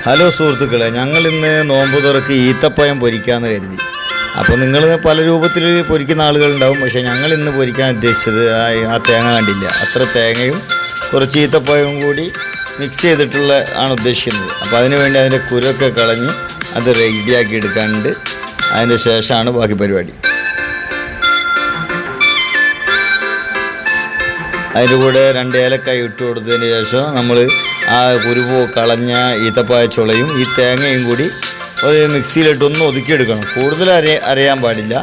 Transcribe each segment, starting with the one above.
Hello സുഹൃത്തുക്കളെ, ഞങ്ങൾ ഇന്ന് നോമ്പ് തുറക്ക് ഈത്തപ്പഴം പൊരിക്കാമെന്ന് കരുതി. അപ്പോൾ നിങ്ങൾ പല രൂപത്തിൽ പൊരിക്കുന്ന ആളുകളുണ്ടാവും. പക്ഷേ ഞങ്ങൾ ഇന്ന് പൊരിക്കാൻ ഉദ്ദേശിച്ചത് ആ തേങ്ങ കണ്ടില്ല, അത്ര തേങ്ങയും കുറച്ച് ഈത്തപ്പഴവും കൂടി മിക്സ് ചെയ്തിട്ടുള്ള ആണ് ഉദ്ദേശിക്കുന്നത്. അപ്പോൾ അതിന് വേണ്ടി അതിൻ്റെ കുരൊക്കെ കളഞ്ഞ് അത് റെഡിയാക്കി എടുക്കാനുണ്ട്. അതിൻ്റെ ശേഷമാണ് ബാക്കി പരിപാടി. അതിൻ്റെ കൂടെ 2 ഏലക്കായ ഇട്ട് കൊടുത്തതിന് ശേഷം നമ്മൾ ആ കുരുവോ കളഞ്ഞ ഈത്തപ്പഴ ചുളയും ഈ തേങ്ങയും കൂടി ഒരു മിക്സിയിലിട്ട് ഒന്ന് ഒതുക്കിയെടുക്കണം. കൂടുതൽ അരയാൻ പാടില്ല.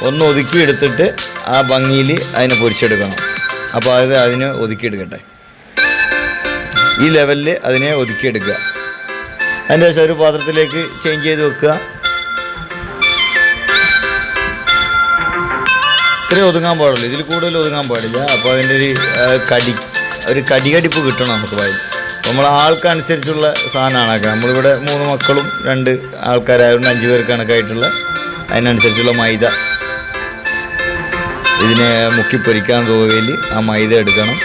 ഒന്ന് ഒതുക്കിയെടുത്തിട്ട് ആ ഭംഗിയിൽ അതിനെ പൊരിച്ചെടുക്കണം. അപ്പോൾ അതിനെ ഒതുക്കിയെടുക്കട്ടെ. ഈ ലെവലിൽ അതിനെ ഒതുക്കിയെടുക്കുക. അതിൻ്റെ ശേഷം ഒരു പാത്രത്തിലേക്ക് ചേഞ്ച് ചെയ്ത് വെക്കുക. ഇത്രയും ഒതുങ്ങാൻ പാടുള്ളൂ, ഇതിൽ കൂടുതൽ ഒതുങ്ങാൻ പാടില്ല. അപ്പോൾ അതിൻ്റെ ഒരു കടികടിപ്പ് കിട്ടണം നമുക്ക് വായിൽ. നമ്മൾ ആൾക്കനുസരിച്ചുള്ള സാധനമാണ്. നമ്മളിവിടെ 3 മക്കളും 2 ആൾക്കാരായതുകൊണ്ട് 5 പേർക്ക് കണക്കായിട്ടുള്ള അതിനനുസരിച്ചുള്ള മൈദ ഇതിനെ മുക്കി പൊരിക്കാൻ തോതിൽ ആ മൈദ എടുക്കണം.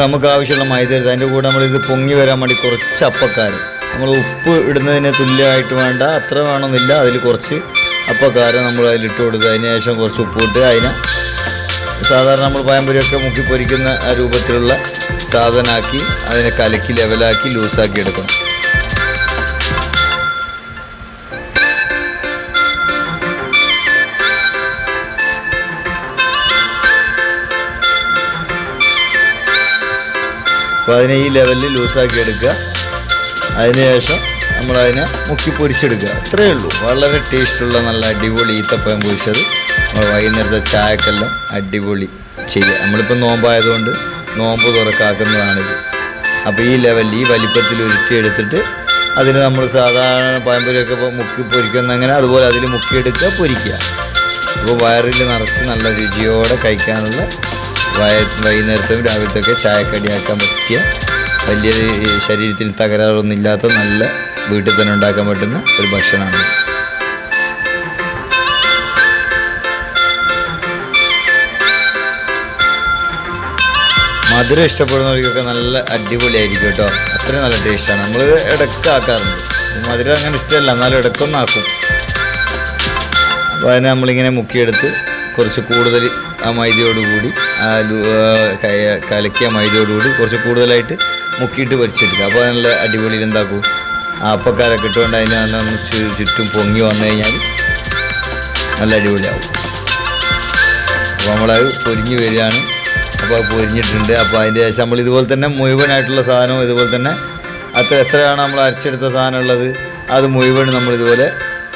നമുക്ക് ആവശ്യമുള്ള മൈദ എടുത്ത് അതിൻ്റെ കൂടെ നമ്മളിത് പൊങ്ങി വരാൻ വേണ്ടി കുറച്ച് അപ്പക്കാരം, നമ്മൾ ഉപ്പ് ഇടുന്നതിന് തുല്യമായിട്ട് വേണ്ട, അത്ര വേണമെന്നില്ല, അതിൽ കുറച്ച് അപ്പക്കാരം നമ്മൾ അതിലിട്ട് കൊടുത്ത് അതിന് ശേഷം കുറച്ച് ഉപ്പ് ഇട്ട് അതിനെ സാധാരണ നമ്മൾ പഴംപൊരിയൊക്കെ മുക്കി പൊരിക്കുന്ന ആ രൂപത്തിലുള്ള സാധനമാക്കി അതിനെ കലക്കി ലെവലാക്കി ലൂസാക്കി എടുക്കണം. അപ്പോൾ അതിനെ ഈ ലെവലിൽ ലൂസാക്കി എടുക്കുക. അതിനുശേഷം നമ്മളതിനെ മുക്കി പൊരിച്ചെടുക്കുക. അത്രയേ ഉള്ളൂ. വളരെ ടേസ്റ്റുള്ള നല്ല അടിപൊളി ഈത്തപ്പഴം പൊരിച്ചത് നമ്മൾ വൈകുന്നേരത്തെ ചായക്കെല്ലാം അടിപൊളി ചെയ്യുക. നമ്മളിപ്പോൾ നോമ്പായതുകൊണ്ട് നോമ്പ് തുറക്കാക്കുന്നതാണിത്. അപ്പോൾ ഈ ലെവലിൽ ഈ വലിപ്പത്തിൽ ഉരുട്ടിയെടുത്തിട്ട് അതിന് നമ്മൾ സാധാരണ പഴംപൊരിയൊക്കെ മുക്കി പൊരിക്കുന്ന അങ്ങനെ അതുപോലെ അതിൽ മുക്കിയെടുക്കുക, പൊരിക്കുക. അപ്പോൾ വയറിൽ നിറച്ച് നല്ല രുചിയോടെ കഴിക്കാനുള്ള വൈകുന്നേരത്തും രാവിലത്തൊക്കെ ചായക്കടിയാക്കാൻ പറ്റിയ വലിയ ശരീരത്തിന് തകരാറൊന്നുമില്ലാത്ത നല്ല വീട്ടിൽ തന്നെ ഉണ്ടാക്കാൻ പറ്റുന്ന ഒരു ഭക്ഷണമാണ്. മധുരം ഇഷ്ടപ്പെടുന്നവർക്കൊക്കെ നല്ല അടിപൊളിയായിരിക്കും കേട്ടോ. അത്രയും നല്ല ടേസ്റ്റാണ്. നമ്മൾ ഇടയ്ക്ക് ആക്കാറുണ്ട്. മധുരം അങ്ങനെ ഇഷ്ടമല്ല, എന്നാലും ഇടയ്ക്കൊന്നും ആക്കും. അപ്പോൾ അതിനെ നമ്മളിങ്ങനെ മുക്കിയെടുത്ത് കുറച്ച് കൂടുതൽ ആ മൈദയോടുകൂടി കലക്കിയ മൈദയോടുകൂടി കുറച്ച് കൂടുതലായിട്ട് മുക്കിയിട്ട് പൊരിച്ചെടുക്കുക. അപ്പോൾ നല്ല അടിപൊളിയിൽ എന്താക്കും, ആ അപ്പക്കാരൊക്കെ ഇട്ടുകൊണ്ട് അതിനെ ഒന്ന് ചുറ്റും പൊങ്ങി വന്നു കഴിഞ്ഞാൽ നല്ല അടിപൊളിയാവും. അപ്പോൾ നമ്മളത് പൊരിഞ്ഞ് വരികയാണ്. അപ്പോൾ അത് പൊരിഞ്ഞിട്ടുണ്ട്. അപ്പോൾ അതിൻ്റെ ശേഷം നമ്മൾ ഇതുപോലെ തന്നെ മുഴുവനായിട്ടുള്ള സാധനവും ഇതുപോലെ തന്നെ എത്രയാണ് നമ്മൾ അരച്ചെടുത്ത സാധനം ഉള്ളത് അത് മുഴുവൻ നമ്മളിതുപോലെ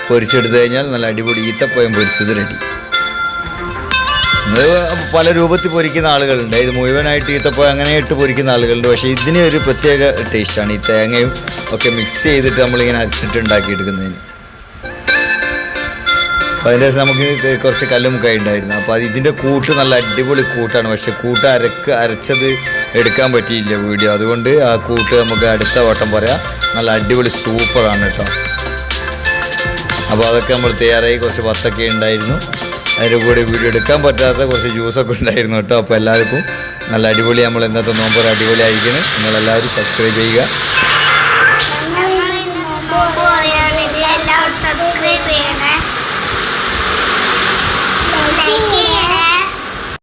പൊരിച്ചെടുത്ത് കഴിഞ്ഞാൽ നല്ല അടിപൊളി ഈത്തപ്പഴം പൊരിച്ചത് റെഡി. പല രൂപത്തിൽ പൊരിക്കുന്ന ആളുകളുണ്ട്. ഇത് മുഴുവനായിട്ട് ഈത്തപ്പഴം അങ്ങനെ ഇട്ട് പൊരിക്കുന്ന ആളുകളുണ്ട്. പക്ഷേ ഇതിന് ഒരു പ്രത്യേക ടേസ്റ്റാണ്. ഈ തേങ്ങയും ഒക്കെ മിക്സ് ചെയ്തിട്ട് നമ്മളിങ്ങനെ അരച്ചിട്ട് ഉണ്ടാക്കിയെടുക്കുന്നതിന്. അപ്പോൾ അതിൻ്റെ ശേഷം നമുക്ക് കുറച്ച് കല്ലുമുക്കായി ഉണ്ടായിരുന്നു. അപ്പോൾ ഇതിൻ്റെ കൂട്ട് നല്ല അടിപൊളി കൂട്ടാണ്. പക്ഷേ കൂട്ട് അരച്ചത് എടുക്കാൻ പറ്റിയില്ല വീഡിയോ. അതുകൊണ്ട് ആ കൂട്ട് നമുക്ക് അടുത്ത വട്ടം പറയാം. നല്ല അടിപൊളി സൂപ്പറാണ് കേട്ടോ. അപ്പോൾ അതൊക്കെ നമ്മൾ തയ്യാറായി. കുറച്ച് വത്തൊക്കെ ഉണ്ടായിരുന്നു. അതിൻ്റെ കൂടെ വീഡിയോ എടുക്കാൻ പറ്റാത്ത കുറച്ച് ജ്യൂസൊക്കെ ഉണ്ടായിരുന്നു കേട്ടോ. അപ്പോൾ എല്ലാവർക്കും നല്ല അടിപൊളി നമ്മൾ ഇന്നത്തെ നോമ്പ് അടിപൊളിയായിരിക്കണം. നിങ്ങളെല്ലാവരും സബ്സ്ക്രൈബ് ചെയ്യുക.